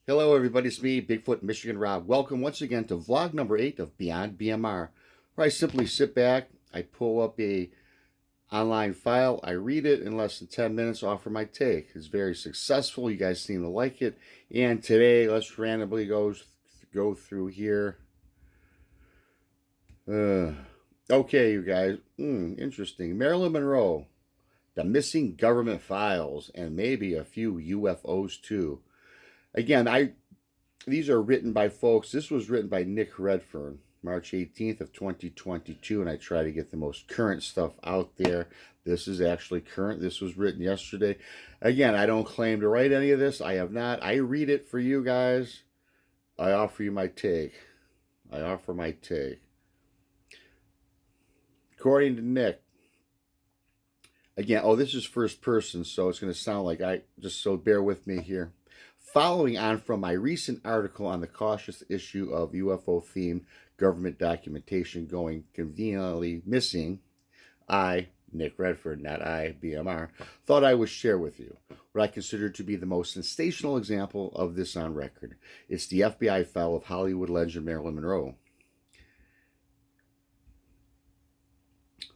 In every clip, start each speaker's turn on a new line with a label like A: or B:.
A: Hello, everybody. It's me, Bigfoot, Michigan Rob. Welcome once again to vlog number 8 of Beyond BMR, where I simply sit back, I pull up a online file, I read it in less than 10 minutes, offer my take. It's very successful. You guys seem to like it. And today, let's randomly go through here. Okay, you guys. Interesting. Marilyn Monroe, the missing government files, and maybe a few UFOs too. Again, these are written by folks. This was written by Nick Redfern, March 18th of 2022, and I try to get the most current stuff out there. This is actually current. This was written yesterday. Again, I don't claim to write any of this. I have not. I read it for you guys. I offer you my take. I offer my take. According to Nick, again, this is first person, so it's going to sound like so bear with me here. Following on from my recent article on the cautious issue of UFO-themed government documentation going conveniently missing, I, Nick Redford, not I, BMR, thought I would share with you what I consider to be the most sensational example of this on record. It's the FBI file of Hollywood legend Marilyn Monroe.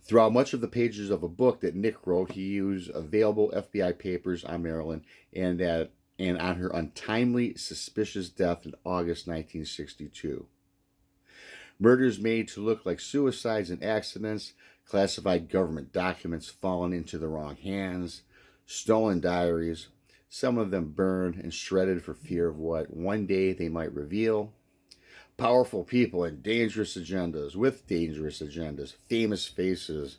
A: Throughout much of the pages of a book that Nick wrote, he used available FBI papers on Marilyn and on her untimely, suspicious death in August 1962. Murders made to look like suicides and accidents, classified government documents fallen into the wrong hands, stolen diaries, some of them burned and shredded for fear of what one day they might reveal. Powerful people and dangerous agendas, famous faces,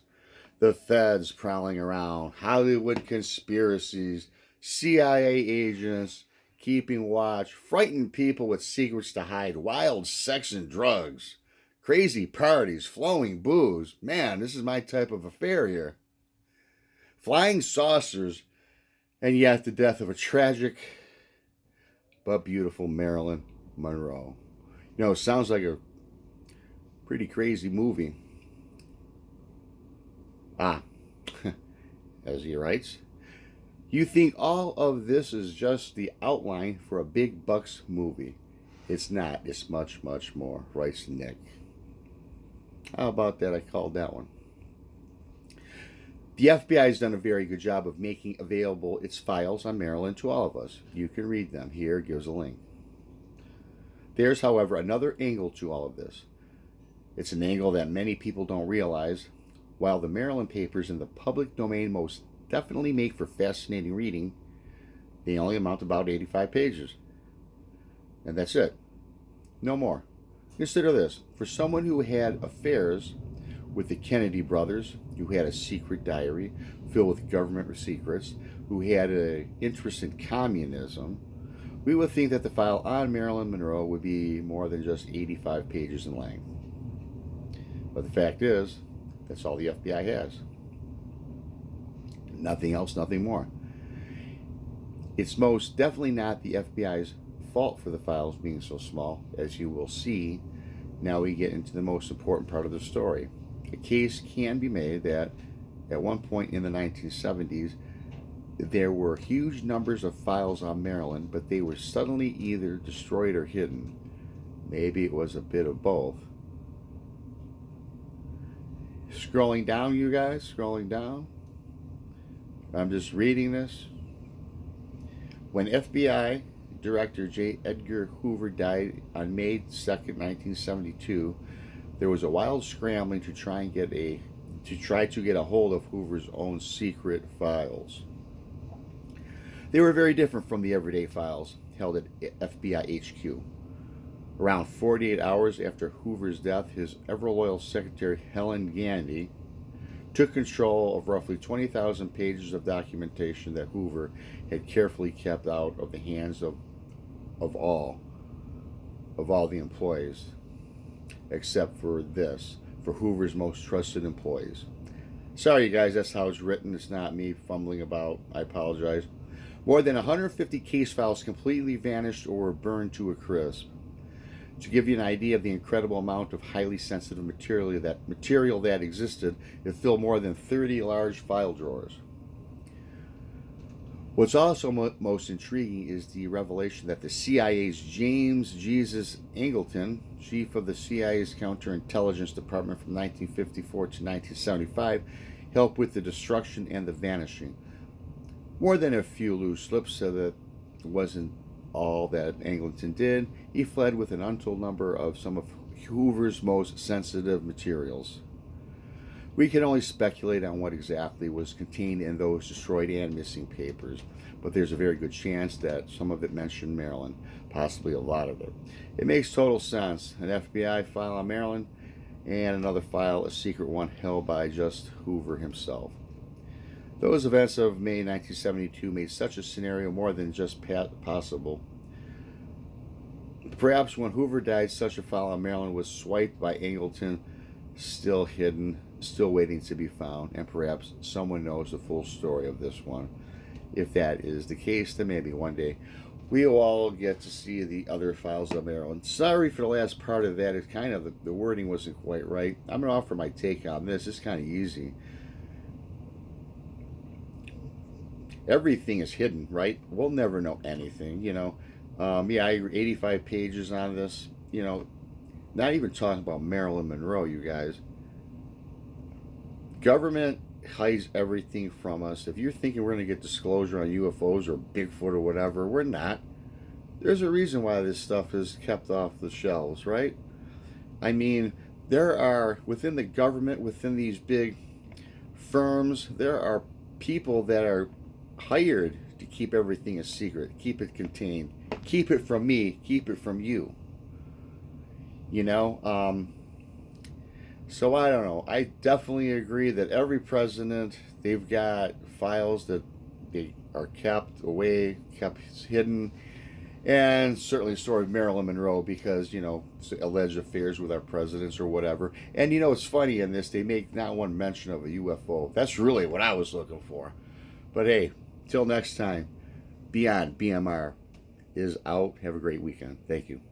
A: the feds prowling around, Hollywood conspiracies, CIA agents keeping watch, frightened people with secrets to hide, wild sex and drugs, crazy parties, flowing booze. Man, this is my type of affair here. Flying saucers, and yet the death of a tragic but beautiful Marilyn Monroe. It sounds like a pretty crazy movie. As he writes, you think all of this is just the outline for a big bucks movie. It's not. It's much, much more, writes Nick. How about that? I called that one. The FBI has done a very good job of making available its files on Marilyn to all of us. You can read them. Here, gives a link. There's, however, another angle to all of this. It's an angle that many people don't realize. While the Marilyn papers in the public domain most definitely make for fascinating reading, they only amount to about 85 pages. And that's it. No more. Consider this. For someone who had affairs with the Kennedy brothers, who had a secret diary filled with government secrets, who had an interest in communism, we would think that the file on Marilyn Monroe would be more than just 85 pages in length. But the fact is, that's all the FBI has. Nothing else, nothing more. It's most definitely not the FBI's fault for the files being so small, as you will see. Now we get into the most important part of the story. A case can be made that at one point in the 1970s, there were huge numbers of files on Marilyn, but they were suddenly either destroyed or hidden. Maybe it was a bit of both. Scrolling down, you guys, scrolling down. I'm just reading this. When FBI Director J. Edgar Hoover died on May 2nd, 1972, there was a wild scrambling to try to get a hold of Hoover's own secret files. They were very different from the everyday files held at FBI HQ. Around 48 hours after Hoover's death, his ever-loyal secretary Helen Gandy took control of roughly 20,000 pages of documentation that Hoover had carefully kept out of the hands of all the employees, except for Hoover's most trusted employees. Sorry, you guys, that's how it's written. It's not me fumbling about. I apologize. More than 150 case files completely vanished or were burned to a crisp. To give you an idea of the incredible amount of highly sensitive material that existed, it filled more than 30 large file drawers. What's also most intriguing is the revelation that the CIA's James Jesus Angleton, chief of the CIA's counterintelligence department from 1954 to 1975, helped with the destruction and the vanishing. More than a few loose slips, so that it wasn't all that Angleton did. He fled with an untold number of some of Hoover's most sensitive materials. We can only speculate on what exactly was contained in those destroyed and missing papers, but there's a very good chance that some of it mentioned Marilyn, possibly a lot of it. It makes total sense. An FBI file on Marilyn, and another file, a secret one held by just Hoover himself. Those events of May 1972 made such a scenario more than just possible. Perhaps when Hoover died, such a file on Marilyn was swiped by Angleton, still hidden, still waiting to be found, and perhaps someone knows the full story of this one. If that is the case, then maybe one day we'll all get to see the other files of Marilyn. Sorry for the last part of that. It's kind of, the wording wasn't quite right. I'm going to offer my take on this. It's kind of easy. Everything is hidden, right? We'll never know anything, Yeah, I agree, 85 pages on this, not even talking about Marilyn Monroe, you guys. Government hides everything from us. If you're thinking we're going to get disclosure on UFOs or Bigfoot or whatever, we're not. There's a reason why this stuff is kept off the shelves, right? I mean, there are, within the government, within these big firms, there are people that are hired to keep everything a secret, keep it contained, keep it from me, keep it from you. So I don't know. I definitely agree that every president, they've got files that they are kept away, kept hidden, and certainly so did Marilyn Monroe because, alleged affairs with our presidents or whatever. And it's funny in this, they make not one mention of a UFO. That's really what I was looking for. But hey, till next time, Beyond BMR is out. Have a great weekend. Thank you.